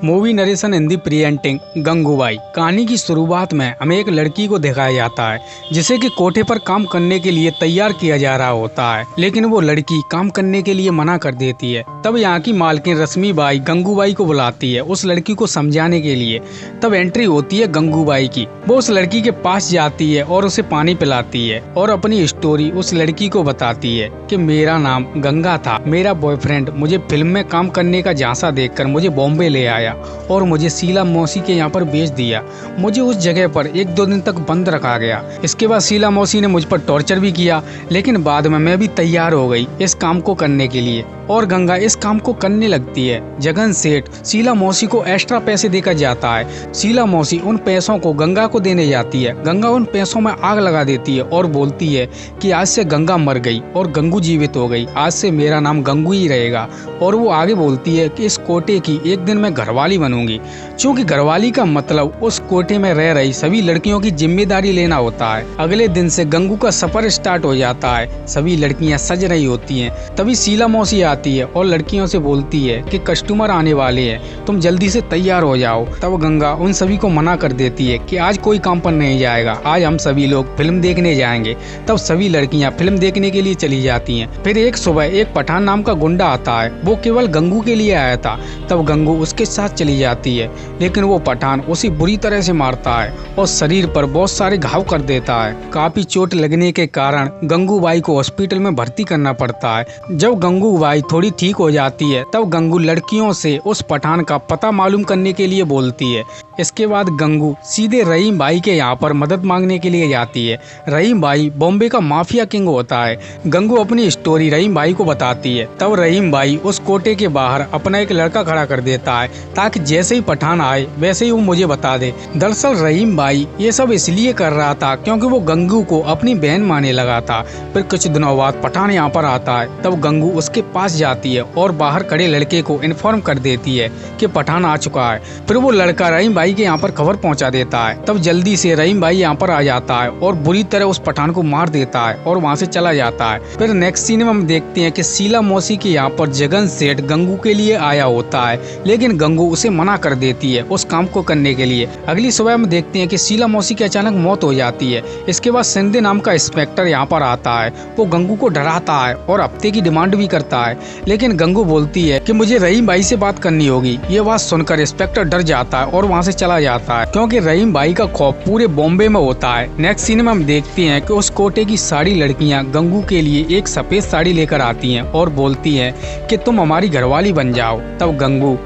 Movie narration Hindi presenting Gangubai. कहानी की शुरुआत में हमें एक लड़की को दिखाया जाता है जिसे कि कोठे पर काम करने के लिए तैयार किया जा रहा होता है, लेकिन वो लड़की काम करने के लिए मना कर देती है। तब यहाँ की मालकिन रश्मिबाई गंगूबाई को बुलाती है उस लड़की को समझाने के लिए। तब एंट्री होती है गंगूबाई की। वो उस लड़की के पास जाती है और उसे पानी पिलाती है और अपनी स्टोरी उस लड़की को बताती है कि मेरा नाम गंगा था, मेरा बॉयफ्रेंड मुझे फिल्म में काम करने का झांसा देखकर मुझे बॉम्बे ले आया और मुझे शीला मौसी के यहाँ पर भेज दिया। मुझे उस जगह पर 1-2 दिन तक बंद रखा गया। इसके बाद शीला मौसी ने मुझ पर टॉर्चर भी किया, लेकिन बाद में मैं भी तैयार हो गई इस काम को करने के लिए और गंगा इस काम को करने लगती है। जगन सेठ शीला मौसी को एक्स्ट्रा पैसे देकर जाता है। शीला मौसी उन पैसों को गंगा को देने जाती है। गंगा उन पैसों में आग लगा देती है और बोलती है कि आज से गंगा मर गई और गंगू जीवित हो गई, आज से मेरा नाम गंगू ही रहेगा। और वो आगे बोलती है कि इस कोटे की एक दिन मैं घरवाली बनूंगी। क्योंकि घरवाली का मतलब उस कोटे में रह रही सभी लड़कियों की जिम्मेदारी लेना होता है। अगले दिन से गंगू का सफर स्टार्ट हो जाता है। सभी लड़कियां सज रही होती हैं। तभी शीला मौसी आती है और लड़कियों से बोलती है कि कस्टमर आने वाले हैं, तुम जल्दी से तैयार हो जाओ। तब गंगा उन सभी को मना कर देती है कि आज कोई काम पर नहीं जाएगा, आज हम सभी लोग फिल्म देखने जाएंगे। तब सभी लड़कियां फिल्म देखने के लिए चली जाती हैं। फिर एक सुबह एक पठान नाम का गुंडा आता है। वो केवल गंगू के लिए आया था। तब गंगू उसके साथ चली जाती है, लेकिन वो पठान उसे बुरी तरह से मारता है और शरीर पर बहुत सारे घाव कर देता है। काफी चोट लगने के कारण गंगूबाई को हॉस्पिटल में भर्ती करना पड़ता है। जब गंगूबाई थोड़ी ठीक हो जाती है तब गंगू लड़कियों से उस पठान का पता मालूम करने के लिए बोलती है। इसके बाद गंगू सीधे रहीम भाई के यहाँ पर मदद मांगने के लिए जाती है। रहीम भाई बॉम्बे का माफिया किंग होता है। गंगू अपनी स्टोरी रहीम भाई को बताती है। तब रहीम भाई उस कोटे के बाहर अपना एक लड़का खड़ा कर देता है ताकि जैसे ही पठान आए वैसे ही वो मुझे बता दे। दरअसल रहीम भाई ये सब इसलिए कर रहा था क्योंकि वो गंगू को अपनी बहन मानने लगा था। फिर कुछ दिनों बाद पठान यहाँ पर आता है। तब गंगू उसके पास जाती है और बाहर खड़े लड़के को इन्फॉर्म कर देती है कि पठान आ चुका है। फिर वो लड़का रहीम भाई के यहाँ पर खबर पहुँचा देता है। तब जल्दी से रहीम भाई यहाँ पर आ जाता है और बुरी तरह उस पठान को मार देता है और वहाँ से चला जाता है। फिर नेक्स्ट सीन में हम देखते हैं कि शीला मौसी के यहाँ पर जगन सेठ गंगू के लिए आया होता है, लेकिन गंगू उसे मना कर देती है उस काम को करने के लिए। अगली सुबह हम देखते हैं कि शीला मौसी की अचानक मौत हो जाती है। इसके बाद सिंधे नाम का इंस्पेक्टर यहाँ पर आता है। वो गंगू को डराता है और हफ्ते की डिमांड भी करता है, लेकिन गंगू बोलती है कि मुझे रहीम भाई से बात करनी होगी। ये बात सुनकर इंस्पेक्टर डर जाता है और वहाँ से चला जाता है क्योंकि रहीम भाई का खौफ पूरे बॉम्बे में होता है। नेक्स्ट सीन में हम देखते हैं कि उस कोटे की सारी लड़कियां गंगू के लिए एक सफेद साड़ी लेकर आती हैं और बोलती हैं कि तुम हमारी घरवाली बन जाओ। तब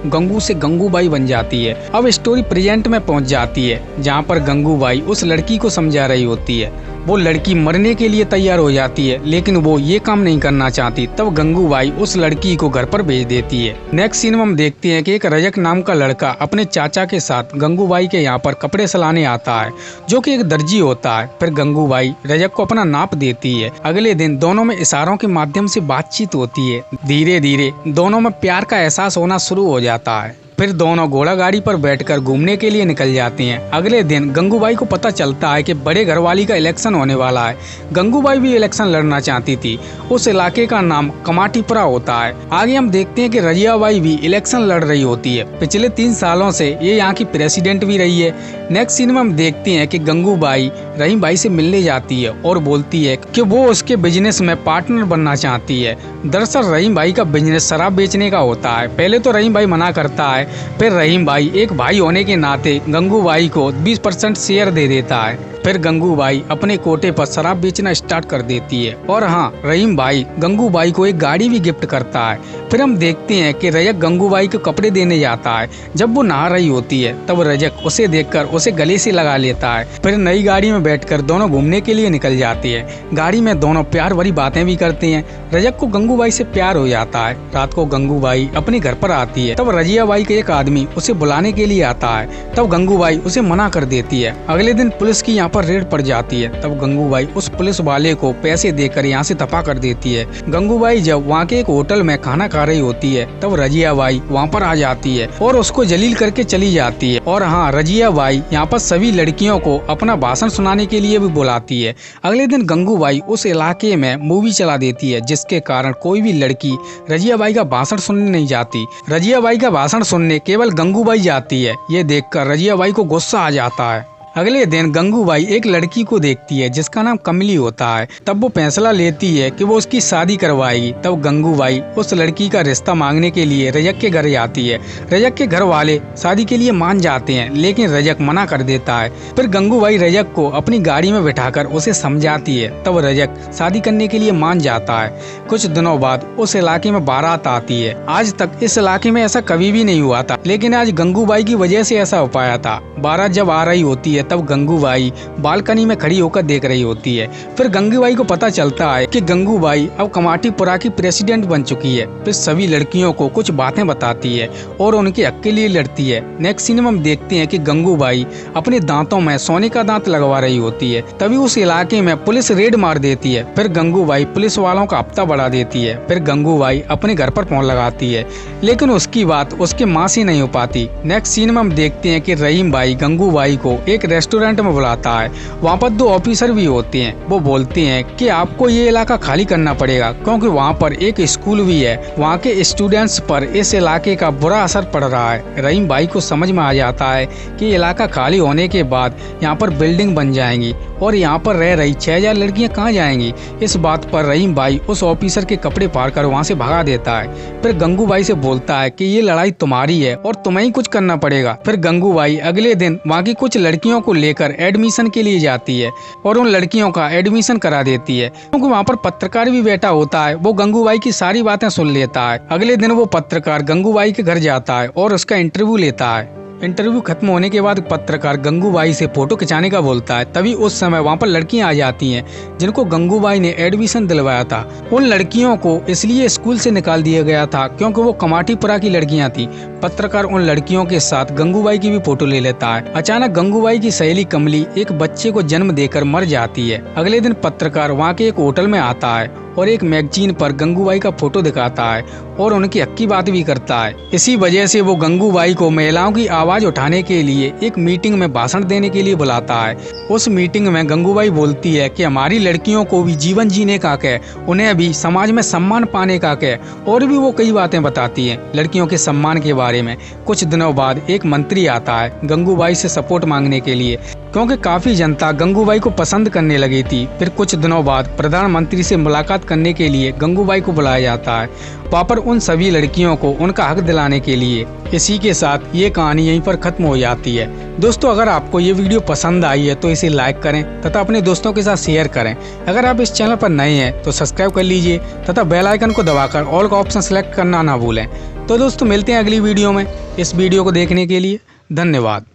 गंगू से गंगूबाई बन जाती है। अब स्टोरी प्रेजेंट में पहुंच जाती है जहां पर गंगूबाई उस लड़की को समझा रही होती है। वो लड़की मरने के लिए तैयार हो जाती है, लेकिन वो ये काम नहीं करना चाहती। तब गंगूबाई उस लड़की को घर पर भेज देती है। नेक्स्ट सीन में हम देखते हैं कि एक रजक नाम का लड़का अपने चाचा के साथ गंगूबाई के यहाँ पर कपड़े सिलाने आता है, जो कि एक दर्जी होता है। फिर गंगूबाई रजक को अपना नाप देती है। अगले दिन दोनों में इशारों के माध्यम से बातचीत होती है। धीरे धीरे दोनों में प्यार का एहसास होना शुरू हो जाता है। फिर दोनों घोड़ा गाड़ी पर बैठकर घूमने के लिए निकल जाती हैं। अगले दिन गंगूबाई को पता चलता है कि बड़े घरवाली का इलेक्शन होने वाला है। गंगूबाई भी इलेक्शन लड़ना चाहती थी। उस इलाके का नाम कमाटीपुरा होता है। आगे हम देखते हैं कि रजियाबाई भी इलेक्शन लड़ रही होती है। पिछले 3 सालों से ये यहाँ की प्रेसिडेंट भी रही है। नेक्स्ट सीन में हम देखते हैं कि गंगूबाई रहीम भाई से मिलने जाती है और बोलती है कि वो उसके बिजनेस में पार्टनर बनना चाहती है। दरअसल रहीम भाई का बिजनेस शराब बेचने का होता है। पहले तो रहीम भाई मना करता है, फिर रहीम भाई एक भाई होने के नाते गंगूबाई को 20% शेयर दे देता है। फिर गंगूबाई अपने कोटे पर शराब बेचना स्टार्ट कर देती है और हाँ, रहीम भाई गंगूबाई को एक गाड़ी भी गिफ्ट करता है। फिर हम देखते हैं कि रजक गंगूबाई को कपड़े देने जाता है। जब वो नहा रही होती है तब रजक उसे देखकर उसे गले से लगा लेता है। फिर नई गाड़ी में बैठकर दोनों घूमने के लिए निकल जाते हैं। गाड़ी में दोनों प्यार भरी बातें भी करते हैं। रजक को गंगूबाई से प्यार हो जाता है। रात को गंगूबाई अपने घर पर आती है। तब रजियाबाई का एक आदमी उसे बुलाने के लिए आता है। तब गंगूबाई उसे मना कर देती है। अगले दिन पुलिस की यहाँ पर रेड पड़ जाती है। तब गंगूबाई उस पुलिस वाले को पैसे देकर यहाँ से दफा कर देती है। गंगूबाई जब वहाँ के एक होटल में खाना खा रही होती है तब रजिया बाई वहाँ पर आ जाती है और उसको जलील करके चली जाती है। और हाँ, रजिया बाई यहाँ पर सभी लड़कियों को अपना भाषण सुनाने के लिए भी बुलाती है। अगले दिन गंगूबाई उस इलाके में मूवी चला देती है, जिसके कारण कोई भी लड़की रजिया बाई का भाषण सुनने नहीं जाती। रजिया बाई का भाषण सुनने केवल गंगूबाई जाती है। ये देखकर रजिया बाई को गुस्सा आ जाता है। अगले दिन गंगूबाई एक लड़की को देखती है जिसका नाम कमली होता है। तब वो फैसला लेती है कि वो उसकी शादी करवाएगी। तब गंगूबाई उस लड़की का रिश्ता मांगने के लिए रजक के घर जाती है। रजक के घर वाले शादी के लिए मान जाते हैं, लेकिन रजक मना कर देता है। फिर गंगूबाई रजक को अपनी गाड़ी में बिठाकर उसे समझाती है। तब रजक शादी करने के लिए मान जाता है। कुछ दिनों बाद उस इलाके में बारात आती है। आज तक इस इलाके में ऐसा कभी भी नहीं हुआ था, लेकिन आज गंगूबाई की वजह से ऐसा हो पाया था। बारात जब आ रही होती है तब गंगूबाई बालकनी में खड़ी होकर देख रही होती है। फिर गंगूबाई को पता चलता है कि गंगूबाई अब कमाटीपुरा की प्रेसिडेंट बन चुकी है। फिर सभी लड़कियों को कुछ बातें बताती है और उनके हक के लिए लड़ती है। नेक्स्ट सीन में हम देखते हैं कि गंगूबाई अपने दांतों में सोने का दांत लगवा रही होती है। तभी उस इलाके में पुलिस रेड मार देती है। फिर गंगूबाई पुलिस वालों का हफ्ता बढ़ा देती है। फिर गंगूबाई अपने घर पर फोन लगाती है, लेकिन उसकी बात उसके माँ से नहीं हो पाती। नेक्स्ट सीन में हम देखते हैं कि रहीम भाई गंगूबाई को एक रेस्टोरेंट में बुलाता है। वहाँ पर 2 ऑफिसर भी होते हैं। वो बोलते हैं कि आपको ये इलाका खाली करना पड़ेगा, क्योंकि वहाँ पर एक स्कूल भी है। वहाँ के स्टूडेंट्स पर इस इलाके का बुरा असर पड़ रहा है। रहीम भाई को समझ में आ जाता है कि इलाका खाली होने के बाद यहाँ पर बिल्डिंग बन जाएंगी और यहाँ पर रह रही 6000 लड़कियाँ कहाँ जाएंगी। इस बात पर रहीम भाई उस ऑफिसर के कपड़े फाड़ कर वहाँ से भगा देता है। फिर गंगूबाई से बोलता है कि ये लड़ाई तुम्हारी है और तुम्हें ही कुछ करना पड़ेगा। फिर गंगूबाई अगले दिन वहाँ की कुछ लड़कियों को लेकर एडमिशन के लिए जाती है और उन लड़कियों का एडमिशन करा देती है, क्योंकि वहाँ पर पत्रकार भी बैठा होता है। वो गंगूबाई की सारी बातें सुन लेता है। अगले दिन वो पत्रकार गंगूबाई के घर जाता है और उसका इंटरव्यू लेता है। इंटरव्यू खत्म होने के बाद पत्रकार गंगूबाई से फोटो खिंचाने का बोलता है। तभी उस समय वहाँ पर लड़कियां आ जाती हैं जिनको गंगूबाई ने एडमिशन दिलवाया था। उन लड़कियों को इसलिए स्कूल से निकाल दिया गया था क्योंकि वो कमाटीपुरा की लड़कियां थी। पत्रकार उन लड़कियों के साथ गंगूबाई की भी फोटो ले लेता है। अचानक गंगूबाई की सहेली कमली एक बच्चे को जन्म देकर मर जाती है। अगले दिन पत्रकार वहाँ के एक होटल में आता है और एक मैगजीन पर गंगूबाई का फोटो दिखाता है और उनकी हक की बात भी करता है। इसी वजह से वो गंगूबाई को महिलाओं की आवाज उठाने के लिए एक मीटिंग में भाषण देने के लिए बुलाता है। उस मीटिंग में गंगूबाई बोलती है कि हमारी लड़कियों को भी जीवन जीने का है, उन्हें भी समाज में सम्मान पाने का है, और भी वो कई बातें बताती है लड़कियों के सम्मान के बारे में। कुछ दिनों बाद एक मंत्री आता है गंगूबाई से सपोर्ट मांगने के लिए, क्योंकि काफी जनता गंगूबाई को पसंद करने लगी थी। फिर कुछ दिनों बाद प्रधानमंत्री से मुलाकात करने के लिए गंगूबाई को बुलाया जाता है, वहाँ पर उन सभी लड़कियों को उनका हक दिलाने के लिए। इसी के साथ ये कहानी यहीं पर खत्म हो जाती है। दोस्तों, अगर आपको ये वीडियो पसंद आई है तो इसे लाइक करें तथा अपने दोस्तों के साथ शेयर करें। अगर आप इस चैनल पर नए हैं तो सब्सक्राइब कर लीजिए तथा बेल आइकन को दबाकर ऑल का ऑप्शन सेलेक्ट करना ना भूलें। तो दोस्तों, मिलते हैं अगली वीडियो में। इस वीडियो को देखने के लिए धन्यवाद।